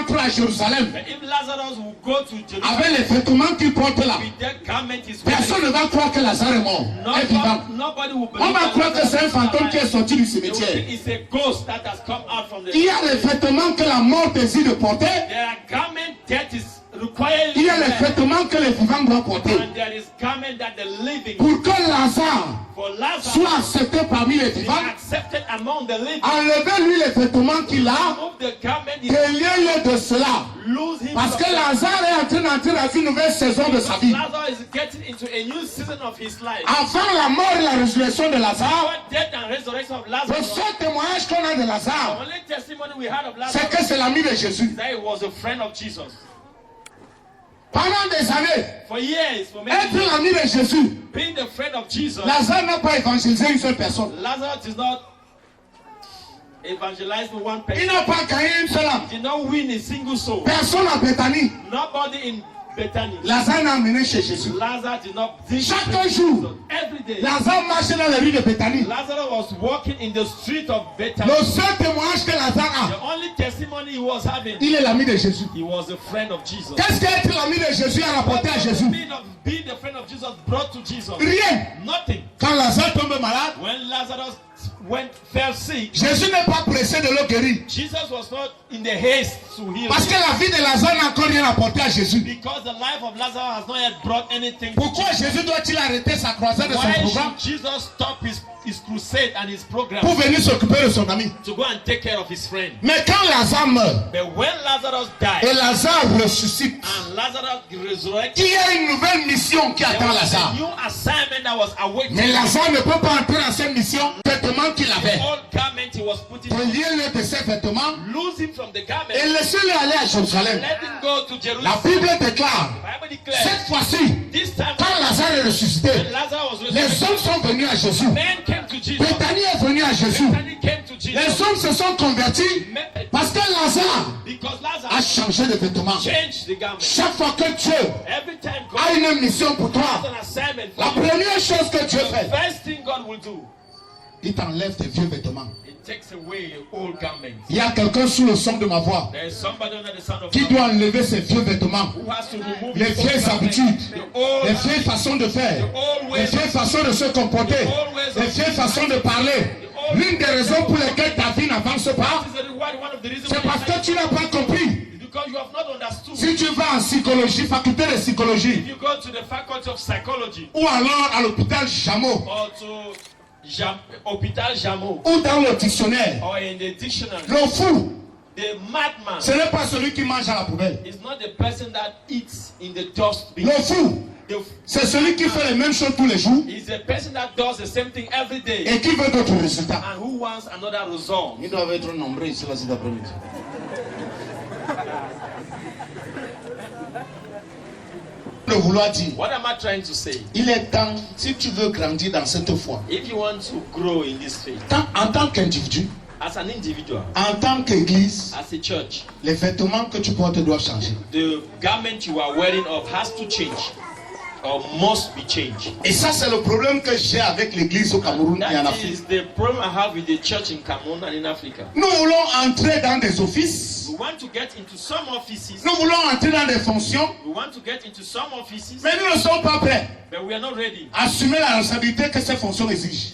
entre à Jérusalem But if Lazarus will go to Jerusalem avec les vêtements qu'il porte là, with that garment is personne ne va croire que Lazare est mort. Est vivant. nobody will believe On va that croire que Lazarus c'est un is fantôme qui est alive. sorti du They will cimetière. think it's a ghost that has come out from the Il y a les vêtements que la mort désire de porter. There are garments that is required Il y a les to wear. vêtements que les vivants doivent porter. And there is garment that the living Pour que Lazare for Lazarus soit accepté parmi les be vivants, accepted among the living. enlevez-lui les vêtements qu'il a, Remove the garment, déliez-le de cela. lose him Parce from que that. Lazare est en train d'entrer dans une nouvelle saison de sa vie. Lazarus is getting into a new season of his life. Avant la mort et la résurrection de Lazare, Our death and resurrection of le Lazarus. seul témoignage qu'on a de The Lazare, only testimony we had of c'est Lazarus que c'est l'ami de Jésus. is that he was a friend of Jesus. Pendant des années, For years, for many être years, l'ami de Jésus, being the friend of Jesus, Lazare n'a pas évangélisé une seule personne. Lazarus did not evangelize with one Il person. n'a pas gagné une seule âme. He did not win a single soul. Personne à Bethanie. Nobody in Bethany. Lazare n'a amené chez Jésus. Lazarus did not visit Chaque Jesus. jour, Every day, Lazare marchait dans les rues de Bethanie. Lazarus was walking in the street of Bethany. Le seul témoignage que Lazare The a, only testimony he was having, il est l'ami de Jésus. he was a friend of Jesus. Qu'est-ce qu'être l'ami de Jésus a rapporté à What does Jésus? the meaning of being the friend of Jesus brought to Jesus? Rien. Nothing. Quand Lazare tombe malade, When Lazarus fell sick, Jésus n'est pas pressé de le guérir. Jesus was not in the haste to heal Parce que him, la vie de Lazare n'a encore rien apporté à Jésus. because the life of Lazarus has not yet brought anything. Pourquoi Jésus doit-il arrêter sa croisade de son Why programme should Jesus stop his crusade and his program pour venir s'occuper de son ami? to go and take care of his friend? Mais quand Lazare meurt But when Lazarus et died Lazare ressuscite, and Lazarus resurrected, il y a une nouvelle mission qui there attend was a Lazare. new assignment that was awaiting. Mais Lazare ne peut pas entrer dans cette mission. Vêtements qu'il The avait, old garment he was putting on, reliez-le de ses vêtements lose him from the et garment, laissez-le aller à Jérusalem. let him go to La Jerusalem. Bible déclare, The Bible declares, cette fois-ci, this time quand Lazare est ressuscité, when Lazarus was les resurrected, hommes sont venus à Jésus. men came to Jesus. Bethanie est venue à Jésus. Bethany came to Les Jesus. hommes se sont convertis parce que Lazare Because a Lazarus changé de vêtements. changed the garment. Chaque fois que Dieu Every time God a une mission pour has toi, an assignment la for you, première chose que Dieu the fait, first thing God will do, il t'enlève tes vieux vêtements. it takes away your old garments. Il y a quelqu'un sous le son de ma voix There is somebody under the sound of qui my doit enlever ses vieux vêtements. who has to remove Les the old vieilles garments, habitudes, the old les vieilles façons de faire, les vieilles façons de se comporter, les vieilles façons de parler. L'une des raisons pour lesquelles ta vie n'avance pas, This is one of the reasons c'est why parce que tu n'as pas compris. it's because you have not understood. Si tu vas en psychologie, faculté de psychologie, If you go to the faculty of psychology ou alors à l'hôpital Jameau, or to Hospital Jameau ou dans le dictionnaire, or in the dictionary, le fou, the madman ce n'est pas celui qui mange à la poubelle. is not the person that eats in the dustbin. Le fou, The c'est celui qui fait les mêmes choses tous les jours is the person that does the same thing every day et qui veut d'autres résultats. and who wants another result. Ils doivent être nombreux ici cet après-midi. Le vouloir dire, What am I trying to say? il est temps, si tu veux grandir dans cette foi, If you want to grow in this faith, en tant qu'individu, as an individual, en tant qu'église, as a church, les vêtements que tu portes doivent changer. the garment you are wearing of has to change or must be changed. Et ça, c'est le problème que j'ai avec l'église au Cameroun et en That Afrique. is the problem I have with the church in Cameroon and in Africa. Nous voulons entrer dans des offices, We want to get into some offices. nous voulons entrer dans des fonctions, We want to get into some offices, mais nous ne sommes pas prêts but we are not ready à assumer la responsabilité que ces fonctions exigent.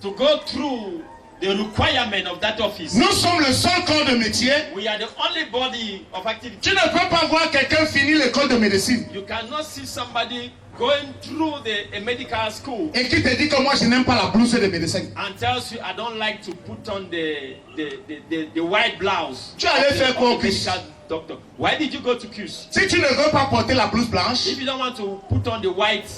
to go through the requirement of that office. Nous sommes le seul corps de métier. We are the only body of Tu activity. ne peux pas voir quelqu'un finir l'école de médecine You cannot see somebody going through a medical school et qui te dit que moi je n'aime pas la blouse des médecins. and tells you, I don't like to put on the white blouse. Tu allais faire quoi au CUS? medical doctor. Why did you go to CUS? Si tu ne veux pas porter la blouse blanche, If you don't want to put on the white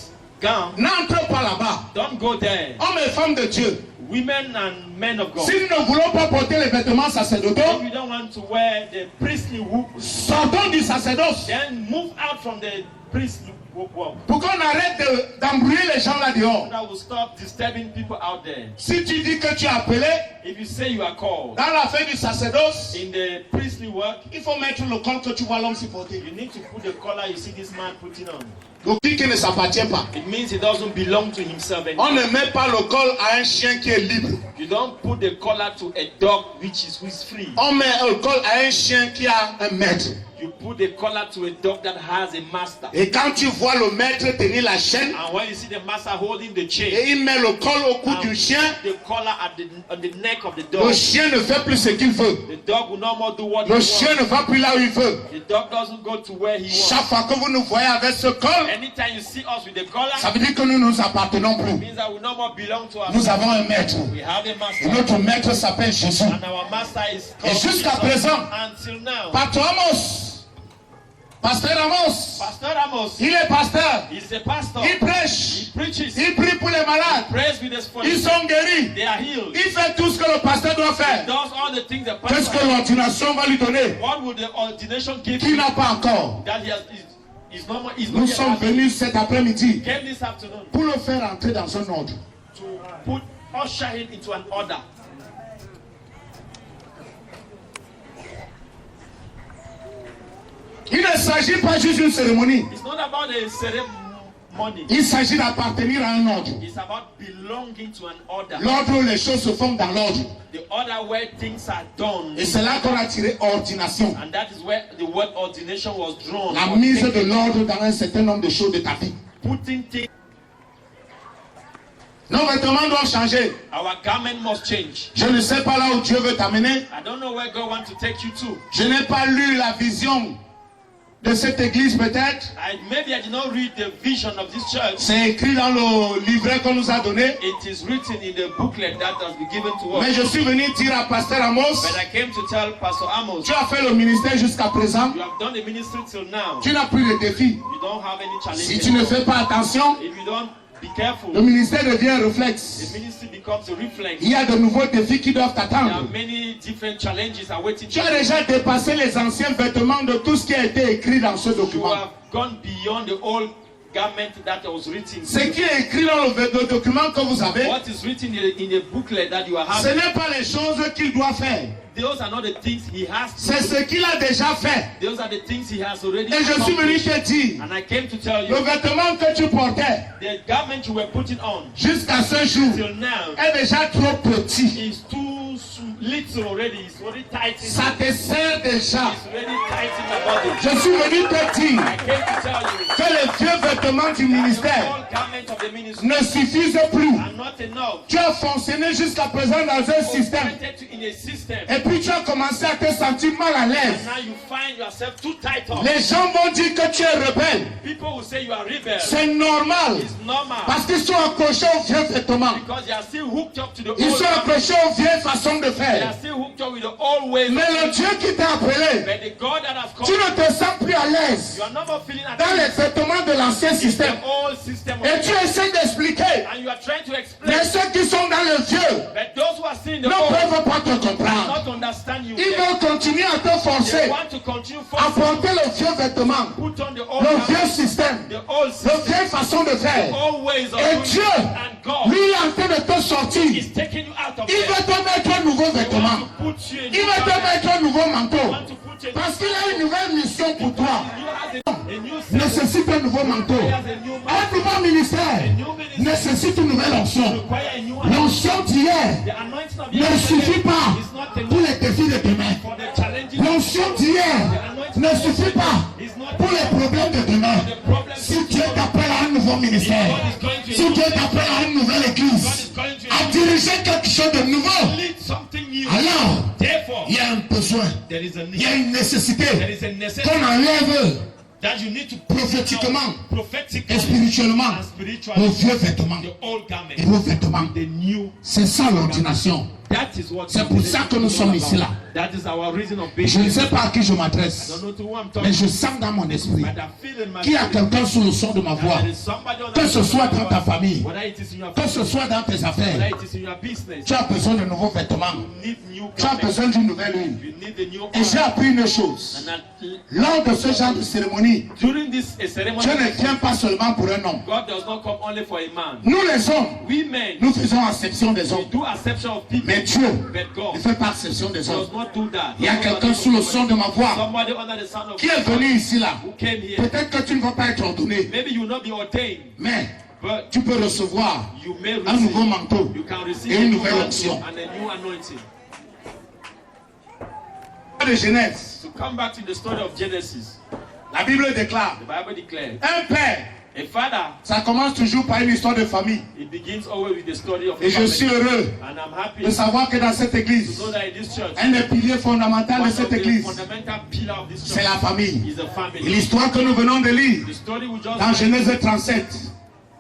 gown, n'entre pas là-bas. don't go there. Hommes et femmes de Dieu, Women and men of God. si nous ne voulons pas porter les vêtements sacerdotaux, If you don't want to wear the priestly whoop, sortons du sacerdoce. then move out from the priestly work. Pour qu'on arrête d'embrouiller les gens là dehors. So that will stop disturbing people out there. Si tu dis que tu es appelé, If you say you are called dans la fin du sacerdoce, in the priestly work, il faut mettre le col que tu vois l'homme supporter. you need to put the collar you see this man putting on. Le col qui ne s'appartient pas. It means he doesn't belong to himself On anymore. ne met pas le col à un chien qui est libre. You don't put the collar to a dog which is free. On met le col à un chien qui a un maître. You put the collar to a dog that has a master. Et quand tu vois le maître tenir la chaîne, And when you see the master holding the chain, et il met le col au cou du chien, the collar on the neck of the le dog, chien ne fait plus ce qu'il veut. the dog will no more do what he Le wants. chien ne va plus là où il veut. The dog doesn't go to where he Chaque wants. fois que vous nous voyez avec ce col, Anytime you see us with the collar, ça veut dire que nous ne nous appartenons it plus. means that we no more belong to Nous ourselves. avons un maître. We have a Et master. notre maître s'appelle Jésus. And our master is Et called jusqu'à Jesus. présent, Until now, Pasteur Amos, Pastor Amos, il est pasteur. he's a pastor. Il He prêche. preaches. Il prie pour les malades. Prays with his Ils voice. sont guéris. They are healed. Il fait tout ce que le pasteur doit He faire. does all the things the Qu'est-ce que pastor. l'ordination va lui donner? What would the ordination give Qui him n'a pas encore? that he has? Is not more. Is Nous not yet sommes having? venus cet après-midi Came this afternoon pour le faire entrer dans un ordre. to usher him into an order. Il ne s'agit pas juste d'une cérémonie. It's not about a ceremony. Il s'agit d'appartenir à un ordre. It's about belonging to an order. L'ordre où les choses se font dans l'ordre. The order where things are done. Et c'est là qu'on a tiré ordination. And that is where the word ordination was drawn. La Or mise de taken. l'ordre dans un certain nombre de choses de ta vie. Putting things. Nos vêtements doivent changer. Our garment must change. Je ne sais pas là où Dieu veut t'amener. I don't know where God wants to take you to. Je n'ai pas lu la vision de cette église peut-être. Maybe I did not read the vision of this church. C'est écrit dans le livret qu'on nous a donné. It is written in the booklet that has been given to Mais us. je suis venu dire à Pasteur Amos, But I came to tell Pastor Amos, tu as fait le ministère jusqu'à présent. you have done the ministry till now. Tu n'as plus de défis. You don't have any challenges. Si tu ne fais pas attention, If you don't be careful, le ministère devient un the réflexe. ministry becomes a reflex. Il y a de nouveaux défis qui doivent There are t'attendre. many different challenges awaiting Tu you. as déjà dépassé les anciens vêtements de tout ce qui a été écrit dans ce You document. have gone beyond the old garment that was written. Ce qui est écrit dans le document que vous avez, What is written in the booklet that you are ce having, n'est pas les choses qu'il doit faire. those are not the things he has to C'est do. ce qu'il a déjà fait. Those are the things he has already Et je suis venu accomplished. te dire, And I came to tell le you, vêtement que tu portais the garment you were putting on jusqu'à ce jour till now est déjà trop petit. is too little already. It's already tight in Ça te sert déjà. It's already tight in the body. Je suis venu te dire I came to tell you que les vieux vêtements du the ministère old garment of the ministry ne suffisent plus. are not enough. Tu as fonctionné jusqu'à présent dans un système. Operated to in a system. Et puis tu as commencé à te sentir mal à And l'aise. now you find yourself too tight up. Les gens vont dire que tu es rebelle. People will say you are rebel. C'est normal. It's normal. Parce qu'ils sont accrochés aux vieux vêtements. Because they are still hooked up to the Ils old sont garment. accrochés aux vieilles façons de They faire. are still hooked up with the old ways. Mais le Dieu qui t'a appelé, But the God that has tu called ne te sens plus à l'aise you are not more feeling at dans les ease. vêtements de l'ancien It's the système. old system of Et tu essaies d'expliquer. and you are trying to explain. Mais ceux qui sont dans le vieux But those who are still in ne the old peuvent pas te do comprendre. not understand you. Ils They vont continuer à te forcer want to continue à forcing porter le vieux vêtement, put on the old le garment, vieux système, the old la system, vieille façon de faire. old ways of Et doing Dieu, it. And God lui, il est en train de te sortir. is taking you out of Il there. veut te mettre un nouveau He vêtement. wants to put you in Il veut te mettre un nouveau manteau. want to put you in Parce qu'il a une nouvelle mission pour toi. a new system. Nécessite un nouveau manteau. Un nouveau ministère nécessite une nouvelle onction. Require a new L'onction d'hier The anointing of ne yesterday suffit pas is not pour enough les défis de demain. for the challenges. L'onction d'hier ne suffit pas Is not pour les problèmes de demain. the problem. Si Dieu t'appelle à un nouveau ministère, God is going to si Dieu t'appelle à une nouvelle God église, is going to à diriger quelque chose de nouveau, lead something new. alors Therefore, il y a un besoin, there is a il y a need. une nécessité There is a necessity qu'on enlève that you need to prophétiquement et prophetically spirituellement and spiritually aux vieux vêtements. the old Les garment, nouveaux vêtements. the new. C'est ça l'ordination. That is what C'est pour ça que nous sommes ici là. That is our reason of being. Je ne sais pas à qui je m'adresse, I don't know to who I'm mais talking, je sens dans mon esprit but I feel in my qu'il y a spirit quelqu'un sous le son de ma that voix, there is somebody on que ce the soit dans ta famille, whether it is in your que ce soit dans tes whether affaires. it is in your business, Tu as besoin de nouveaux vêtements, you need new tu as garments, besoin d'une nouvelle huile. you need a new Et j'ai oil. appris une chose, And lors de ce genre de cérémonie, during this ceremony, Dieu ne vient pas seulement pour un homme. God does not come only for a man. Nous les hommes, We men, nous faisons exception des we hommes. do exception of people, Mais Dieu but God ne fait pas exception des hommes. does not do that. Il y a quelqu'un sous le son de ma voix Somebody under the sound of qui est venu ici là. who came here. Peut-être que tu ne vas pas être ordonné, Maybe you will not be ordained, mais but tu peux recevoir you may un nouveau receive, manteau you can receive et a une new nouvelle mantle onction. and a new anointing. De Genèse, To come back to the story of Genesis, la Bible déclare, the Bible declares, un père, a father, ça commence toujours par une histoire de famille. it begins always with the story of a Et je suis family. heureux And I'm happy de to savoir que dans cette église, know that in this church, un des piliers fondamentaux one de of cette the église, fundamental pillars of this c'est church la famille. is the Et family. l'histoire que nous venons de lire The story we just dans read, Genèse 37,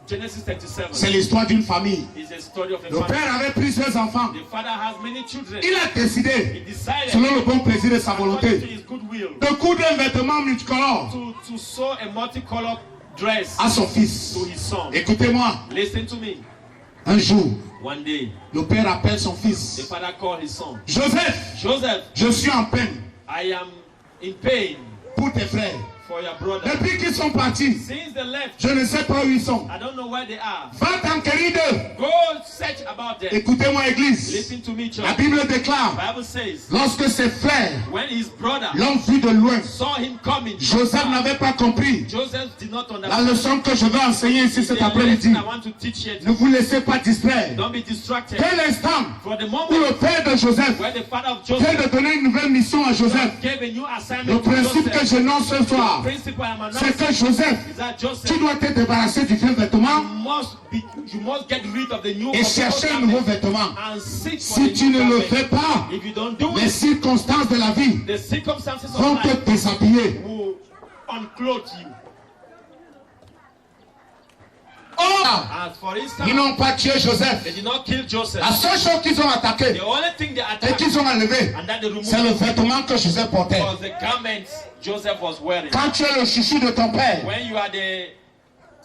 Genesis 37, c'est l'histoire d'une famille. is a story of a Le family. père avait plusieurs enfants. The father has many children. Il a He décidé, decided, selon le bon plaisir de sa according to volonté, his good will, de coudre un vêtement multicolore to sew a multicolored dress à son fils. to his son. Écoutez-moi, Listen to me. un jour, One day, le père appelle son the fils. father called his son. Joseph, Joseph, je suis en peine I am in pain pour tes frères. for your brother. Depuis qu'ils sont partis, Since they left, je ne sais pas où ils sont. I don't know where they are. Va t'enquérir d'eux. Go search about them. Écoutez-moi, église. Listen to me, church. La Bible déclare, Bible says, lorsque ses frères when his brother l'ont vu de loin, saw him coming, Joseph n'avait pas compris Joseph did not la understand. leçon que je vais enseigner ici cet The après-midi. lesson I want to teach you. Ne vous laissez pas distraire. Don't be distracted. Dès l'instant For the où moment le père de Joseph where the father of vient Joseph de donner une nouvelle mission à Joseph, gave a new le assignment to principe que Joseph, j'énonce ce soir, the principle I am c'est announcing que Joseph, is that tu Joseph, dois te débarrasser du vieux vêtement you must get rid of the new et chercher un nouveau vêtement. and seek for Si the tu new ne le garment. fais pas, If you don't do les it, circonstances de la vie the circumstances of vont te life déshabiller. will unclothe you. Or, As for ils instance, n'ont pas tué Joseph. they did not kill Joseph. La seule chose qu'ils ont attaqué The only thing they et attacked qu'ils ont enlevé, and that they removed c'est le vêtement que Joseph portait. was the garments Joseph was wearing. Quand tu es le chouchou de ton père, When you are the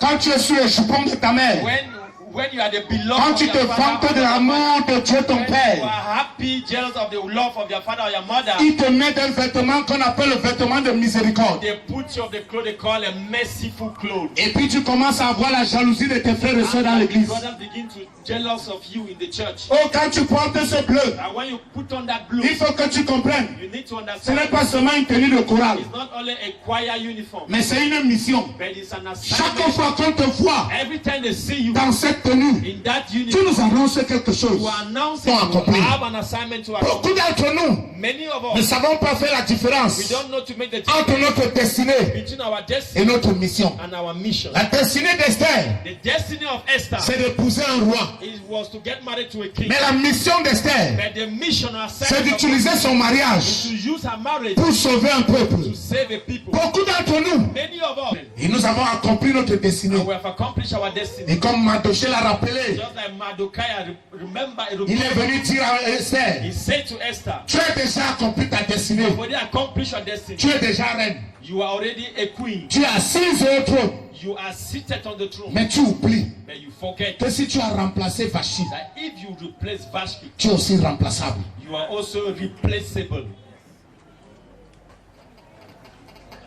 quand tu es sur le jupon de ta mère, when you are the beloved quand of tu your te father, vantes de l'amour de Dieu ton when you père, are happy, jealous of the love of your father or your mother, il te met un vêtement qu'on appelle le vêtement de miséricorde. they put you of the clothes they call a merciful cloth. Et puis tu commences à avoir la jalousie de tes frères et sœurs dans l'église. Brothers begin to jealous of you in the church. Oh, quand tu portes ce bleu, And when you put on that blue, il faut que tu comprennes, you need to ce understand n'est pas seulement une tenue de chorale, it's not only a choir uniform, mais c'est une mission. but it's an Chaque assignment. fois qu'on te voit Every time they see you dans cette tenue, in that tu uniform, nous annonces quelque chose. you are announcing Bon, you accompli. have an assignment to accomplish. Beaucoup d'entre nous Many of ne us, savons pas faire la we différence don't know to make the entre difference notre destinée between our et destiny notre mission. and our mission. La destinée d'Esther, The destiny of Esther c'est d'épouser un roi. was to get married to a king. Mais la mission d'Esther, But the mission or c'est assignment of d'utiliser son is mariage to use her marriage pour sauver un peuple. to save a people. Beaucoup d'entre nous, Many of us, et nous avons accompli notre destinée. and we have accomplished our destiny. Et comme Mardoché l'a rappelé, Just like Mardochai, remember, il est venu dire à Esther, he said to Esther, tu as déjà accompli ta destinée. you already accomplished your destiny. Tu es déjà reine. You are already a queen. Tu es assise au trône. You are seated on the throne. Mais tu oublies But you forget que si tu as remplacé Vachi, that if you replace Vashti, tu es aussi remplaçable. you are also replaceable.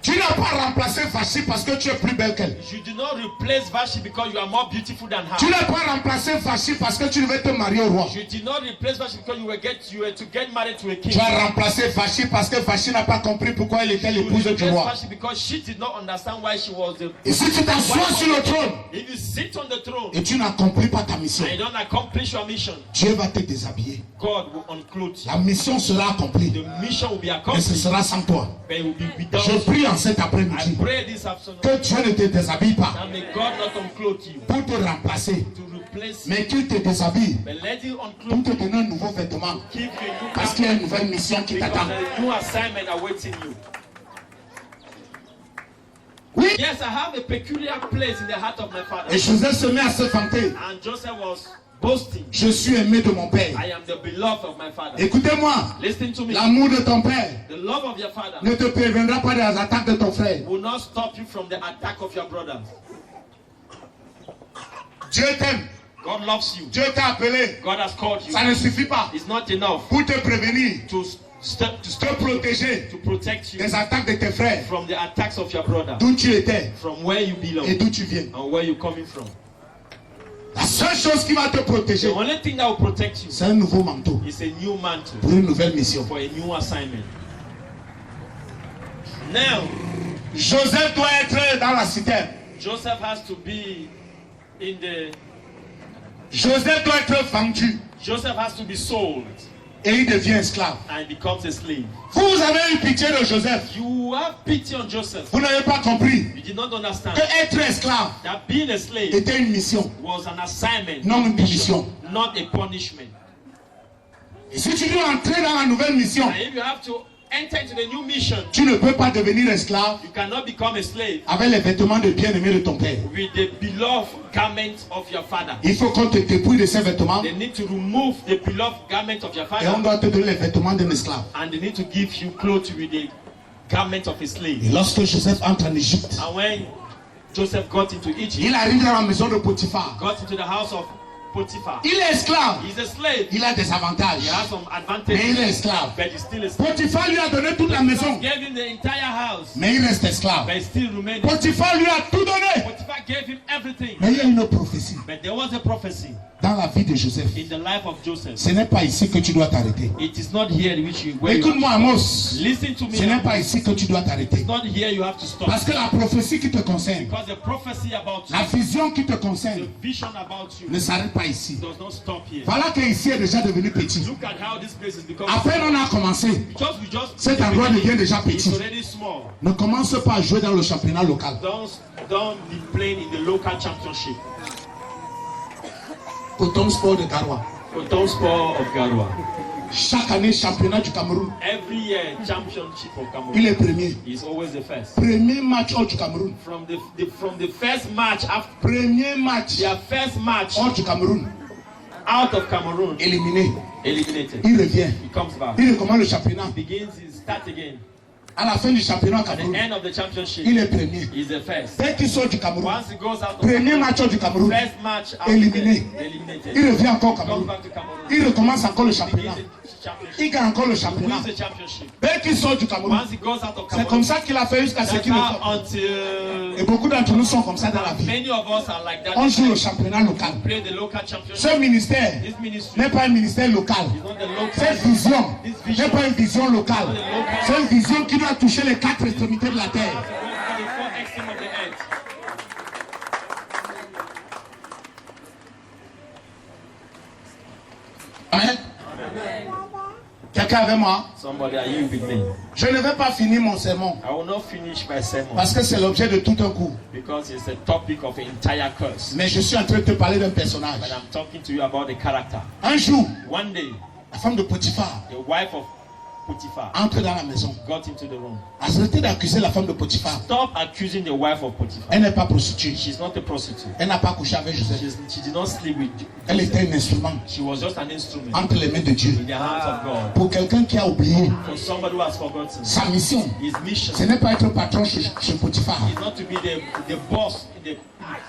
Tu n'as pas remplacé Vachi parce que tu es plus belle qu'elle. You do not replace Vashti because you are more beautiful than her. Tu n'as pas remplacé Vachi parce que tu devais te marier au roi. You did not replace Vashti because you were to get married to a king. Tu as remplacé Vachi parce que Vachi n'a pas compris pourquoi elle était You l'épouse du replaced roi. Vashti because she did not understand why she was the. Et si tu t'assois sur le trône If you sit on the throne et tu n'accomplis pas ta mission, and you don't accomplish your mission, Dieu va te déshabiller. God will unclothe you. La mission sera accomplie. The mission will be Et ce accomplished, sera sans toi. but it will be without Je you. prie en cet I après-midi pray this afternoon que Dieu ne te déshabille pas that may God not unclothe you pour te remplacer, to replace you, mais qu'il te déshabille but let him pour unclothe te you, donner un nouveau vêtement. give you a new Parce qu'il y a garment, une nouvelle mission qui because t'attend. there is a new assignment awaiting you. Oui. Yes, I have a peculiar place in the heart of my father. Et Joseph se met à se vanter. And Joseph was boasting. Je suis aimé de mon père. I am the beloved of my father. Écoutez-moi. Listen to me. L'amour de ton père The love of your father ne te préviendra pas des attaques de ton frère. will not stop you from the attack of your brother. Dieu t'aime. God loves you. Dieu t'a appelé. God has called you. Ça ne suffit pas It's not enough pour te prévenir, to te protéger to protect you des attaques de tes frères. from the attacks of your brother, D'où tu étais from where you belong et d'où tu viens. and where you're coming from. La seule chose qui va te protéger, The only thing that will protect you c'est un nouveau manteau is a new mantle pour une nouvelle mission. for a new assignment. Now, Joseph doit être dans la citerne. Joseph has to be in the. Joseph doit être vendu Joseph has to be sold et il devient esclave. and becomes a slave. Vous avez eu pitié de Joseph. You have pity on Joseph. Vous n'avez pas compris You did not understand que être esclave that being a slave était une mission, was an assignment, non une punition. not a punishment. Et si tu dois entrer dans la nouvelle mission, And if you have to enter into the new mission, tu ne peux pas devenir esclave you cannot become a slave avec les vêtements de bien-aimé de ton père. with the beloved garment of your father. Il faut qu'on te dépouille de ces vêtements They need to remove the beloved garment of your et on father, doit te donner les vêtements d'un esclave. and they need to give you clothes with the garment of a slave. Et lorsque Joseph entre en Égypte, And when Joseph got into Egypt, il arrive dans la maison de Potiphar. got into the house of Potiphar. Il est esclave. He's a slave. Il a des avantages. He has some Mais il est advantages, esclave. but he's still a slave. Potiphar lui a donné toute la maison. Gave him the entire house, Mais il reste esclave. but he still remained. Potiphar lui a tout donné. Potiphar gave him everything, Mais il y a une prophétie but there was a prophecy dans la vie de Joseph. in the life of Joseph. Ce n'est pas ici que tu dois t'arrêter. It is not here which you where you Écoute-moi, have to Amos. stop. Listen to me. Ce n'est pas ici que tu dois t'arrêter. It's not here you have to stop. Parce que la prophétie qui te concerne, Because the prophecy about you, la vision qui te the concerne, vision about you, ne s'arrête pas ici. does not stop here. Voilà qu'ici est déjà devenu petit. Look at how this place is becoming. À peine on a commencé, We just cet endroit devient déjà it's petit. already small. Ne commence pas à jouer dans le championnat local. Don't be playing in the local championship. Coton Sport de Garoua. Coton Sport of Garoua. Chaque année, championnat du Cameroun. Every year, championship of Cameroon. Il est premier. He's always the first. Premier match hors du Cameroun. From the first match after Premier match their first match hors du Cameroun. out of Cameroon, Éliminé. eliminated. Il revient. He comes back. Il recommence le championnat. He starts again. À la fin du championnat au At the Cameroun, end of the championship, il est premier. he's the first. Dès qu'il sort du Cameroun, Once he goes out of premier match hors du Cameroun, first match out, éliminé. eliminated. Il revient encore au Comes Cameroun. back to Cameroon. Il recommence encore le championnat. Begins the championship. Il gagne encore le championnat. Wins the championship. Dès qu'il sort du Cameroun, Once he goes out of c'est Cameroon, comme ça qu'il a fait jusqu'à ce that's qu'il le how fasse. until Et beaucoup d'entre nous sont comme ça dans la vie. many of us are like that. On joue le championnat local. Play the local championship. Ce ministère This ministry n'est pas un ministère local. is not the local. Cette vision n'est pas une vision locale. local. C'est une vision qui doit toucher les quatre extrémités de la terre. The four extreme of the earth. Amen. Quelqu'un avec moi? Somebody, are you with me? Je ne vais pas finir mon sermon I will not finish my sermon parce que c'est l'objet de tout un cours. because it's a topic of an entire course. Mais je suis en train de te parler d'un personnage. But I'm talking to you about the character. Un jour, One day, la femme de Potiphar the wife of Potiphar entre dans la maison. got into the room. Arrêtez d'accuser la femme de Potiphar. Stop accusing the wife of Potiphar. Elle n'est pas prostituée. She's not a prostitute. Elle n'a pas couché avec Joseph. She did not sleep with Elle Joseph. était un instrument She was just an instrument entre les mains de Dieu. in the hands of God. Pour quelqu'un qui a oublié For somebody who has forgotten sa mission, his mission, ce n'est pas être patron chez Potiphar. is not to be the boss in the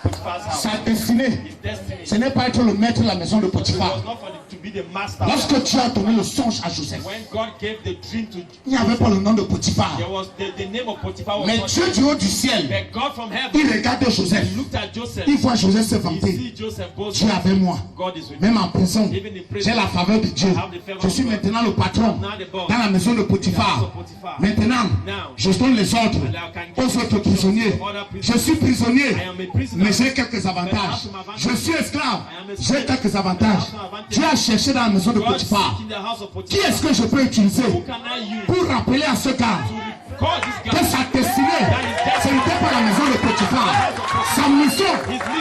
Potiphar's house. Sa destinée, His destiny. ce n'est pas être le maître de la maison de It Potiphar. was not to be the master. Lorsque Dieu a donné le songe à Joseph, When God gave the dream to il n'y avait pas le nom de Potiphar. there was the name of Potiphar was Mais not Dieu du haut du ciel, but God from heaven il regarde Joseph. looked at Joseph. Il voit Joseph se He vanter. see Joseph both. Dieu avec moi. God is with me. Même en prison, Even in prison, j'ai la faveur de Dieu. Je suis maintenant le patron dans la maison de Potiphar. Maintenant, je donne les ordres aux autres prisonniers. Je suis prisonnier, I am a prisoner. mais j'ai quelques avantages. Je suis esclave, j'ai quelques avantages. Dieu a cherché dans la maison de God Potiphar. seek in the house of Qui Potiphar. est-ce que je peux utiliser Who can I use pour rappeler à ce gars to call this que guy? sa destinée, ce n'était pas la maison de Potiphar. Sa mission,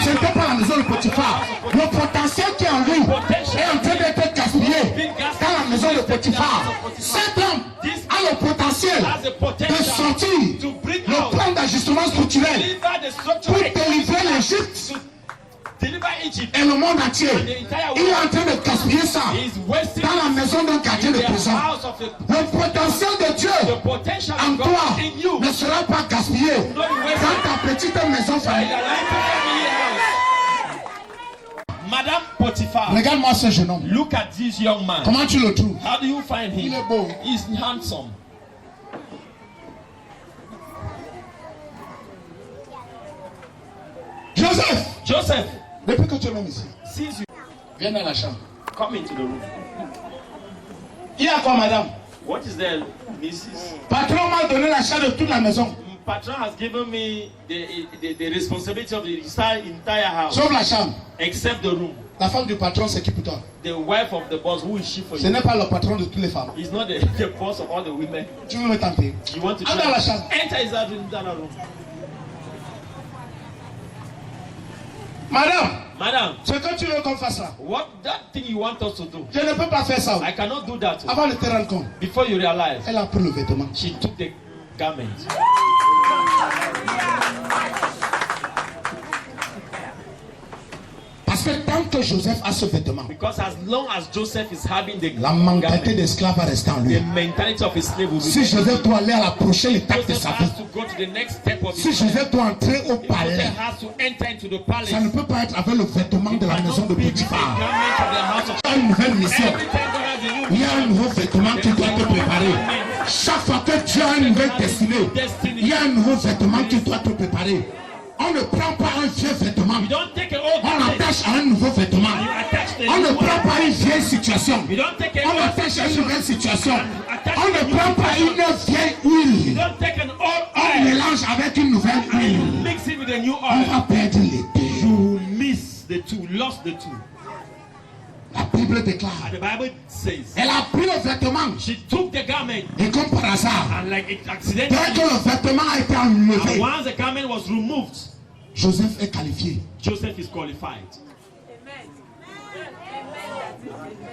ce n'était pas la maison de Potiphar. Le potentiel qui est en lui est en train d'être gaspillé dans la maison de Potiphar. Cet homme a le potentiel Has the de potential sortir to bring le out, plan d'ajustement structurel deliver the pour structure, délivrer l'Égypte to deliver Egypt et le monde entier. and the entire Il est en world. train de gaspiller ça He is wasting dans la maison d'un gardien in de the prison. house of the Le potentiel de Dieu the potential en of toi God in you. ne sera pas gaspillé dans ta petite maison In familiale. the life of family house. Madame Potiphar, Regarde-moi ce jeune homme. look at this young man. Comment tu le trouves? How do you find Il him? est beau. He's handsome. Joseph, Depuis que tu es même ici, since you viens dans la chambre. come into the room, Il y a quoi, madame? what is there, Mrs.? Patron m'a donné la charge de toute la maison. Patron has given me the responsibility of the entire house, Sauf la chambre. except the room. La femme du patron s'occupe de toi. The wife of the boss, who is she for Ce you? n'est pas le patron de toutes les femmes. He's not the boss of all the women. Tu veux me tenter? You want to Entre dans la chambre. enter his house in that room. Madam, ce que tu veux qu'on fasse là, what that thing you want us to do? je ne peux pas faire ça. I cannot do that. Avant de te rendre compte, Before you realize, elle a pris le vêtement. she took the garment. Parce que tant que Joseph a ce vêtement, Because as long as Joseph is having the la mentalité garment, d'esclave va rester en lui. the mentality of his slave will be. Si Joseph doit aller à la prochaine étape de Joseph sa vie, has to go to the next step of si his life. Joseph doit entrer au palais, Joseph has to enter into the palace. ça ne peut pas être avec le vêtement de la maison de Cannot be with the Potiphar. garment of the house of. Il y a une nouvelle mission. Every time God has a new Il y a un nouveau vêtement qui doit te préparer. Chaque fois que Dieu a une nouvelle destinée, il y a un nouveau vêtement qui doit te préparer. On ne prend pas un vieux vêtement, You don't take an old on garment. l'attache à un nouveau vêtement. You attach the On ne new prend one. pas une vieille situation, You don't take an on old l'attache à une situation. nouvelle situation. Attach On the ne new prend pas situation. une vieille You huile, don't take an old on oil mélange avec une nouvelle and you huile. mix it with a new On oil. va perdre les deux. You miss the two, lost the two. La Bible déclare, And the Bible says elle a pris le vêtement she took the garment et comme par hasard, and like it dès accidentally, que le vêtement a été and enlevé, once the garment was removed, Joseph est qualifié. Joseph is qualified.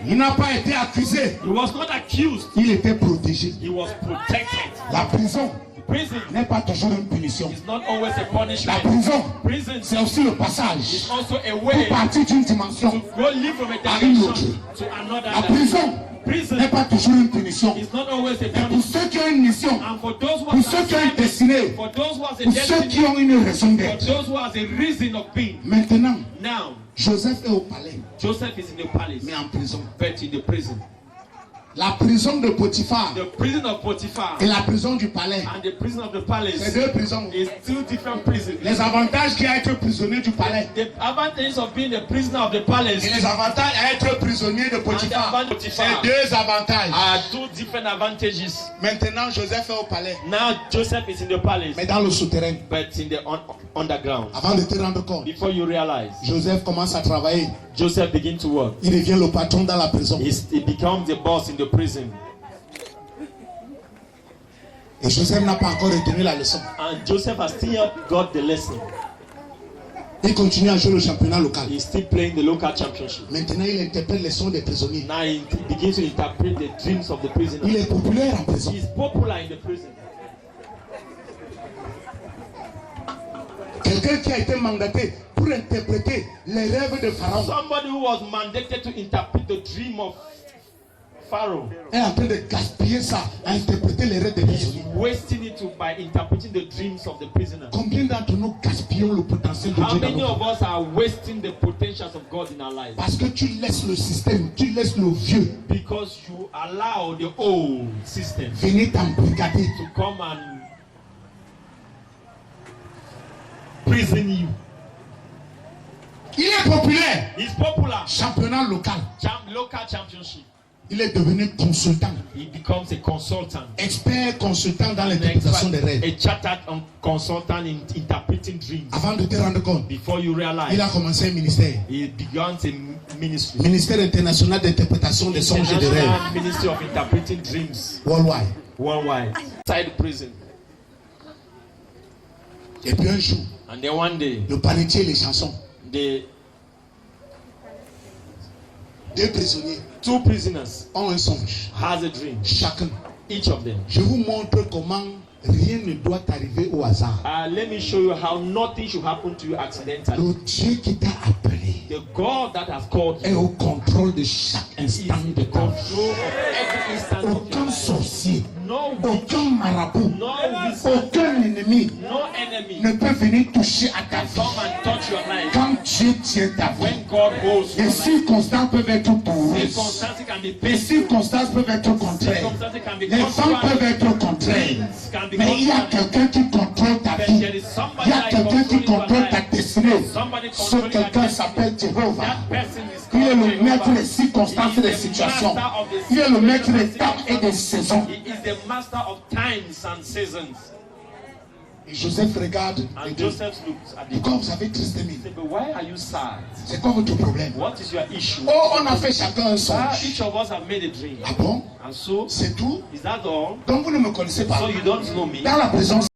Il n'a pas été accusé, He was not accused, il était protégé. he was protected. La prison Prison n'est pas toujours une punition. is not always a La punishment. prison, Prison c'est aussi le passage is also a pour way partir d'une dimension. to go live from a À une dimension autre. to another. La prison Prison n'est pas toujours une punition. is not always a Mais pour punishment. ceux qui ont une mission, And for those who pour have ceux qui ont une assignment, destinée, for those who has a pour ceux qui destiny, ont une raison for d'être. those who has a reason of being. Maintenant, Now, Joseph est au palais, Joseph is in the palace, mais en prison. but in the prison. La prison de Potiphar The prison of Potiphar et la prison du palais, and the prison of the c'est palace deux prisons. is two different prisons. Les avantages qu'il y a à être prisonnier du palais The advantage of being a prisoner of the palace et les avantages à être prisonnier de and the Potiphar, advantage c'est deux avantages. are two different advantages. Maintenant, Joseph est au palais, Now Joseph is in the palace, mais dans le souterrain. but in the underground. Avant de te rendre compte, Before you realize, Joseph commence à travailler. Joseph begins to work. Il devient le patron dans la prison. He becomes the boss in the prison. Et Joseph n'a pas encore retenu la leçon. And Joseph has still got the lesson. Il continue à jouer le championnat local. He's still playing the local championship. Maintenant, il interprète les sons des prisonniers. Now he begins to interpret the dreams of the Il prisoner. est populaire en prison. He's popular in the prison. Quelqu'un qui a été mandaté pour interpréter les rêves de Pharaon Somebody who was mandated to interpret the dream of Pharaoh est en train de gaspiller ça à interpréter les rêves des is prisonniers. wasting it by interpreting the dreams of the prisoner. Combien d'entre nous gaspillons le potentiel de How Dieu dans many nos of vies? us are wasting the potentials of God in our lives? Parce que tu laisses le système, tu laisses le vieux Because you allow the old system venir t'embrigader. to come and prison you. Il est populaire. He's popular. Championnat local. Local championship. Il est devenu consultant. He becomes a consultant. Expert consultant dans An l'interprétation des expert, rêves. a chartered consultant in interpreting dreams. Avant de te rendre compte, Before you il realize, a commencé un ministère. he began a ministry. Ministère international d'interprétation des songes et des rêves. International Ministry of Interpreting Dreams Worldwide. worldwide. Inside prison. Et puis un jour, And then one day, le panetier et les chansons. the Deux prisonniers two prisoners ont un songe. has a dream. Chacun. Each of them. Je vous montre comment rien ne doit arriver au hasard. Let me show you how nothing should happen to you accidentally. Le Dieu qui t'a appelé The God that has called est you au contrôle de chaque is instant in de ta vie. control of every instant of your Aucun life. sorcier, No witch, aucun marabout, no wizard, aucun ennemi no enemy ne peut venir toucher à ta vie. come and touch your life. Quand Dieu tient ta vie, When God holds your les life, circonstances peuvent être douloureuses. circumstances can be Les painful. circonstances peuvent être contraires. Circumstances can be Les femmes peuvent contrary. être contraires. Things can be Mais il y a contrary. quelqu'un qui contrôle ta But vie. there is Il somebody y a that quelqu'un qui controls your contrôle ta life. destinée. Somebody Ce controlling your quelqu'un destiny. s'appelle Jéhovah. That person is Il est called le maître Jehovah. des circonstances et des He is the situations. master of the Il est le maître des situations temps et des saisons. He is the master of times and seasons. Et Joseph regarde et And dit, Joseph looked at him. pourquoi vous avez triste He mine? said, but why are you sad? C'est quoi votre problème? What is your issue? Oh, on a fait chacun un songe. Each of us have made a dream. Ah bon? And so, C'est tout? is that all? Donc vous ne me connaissez pas. So you don't know me? Dans la présence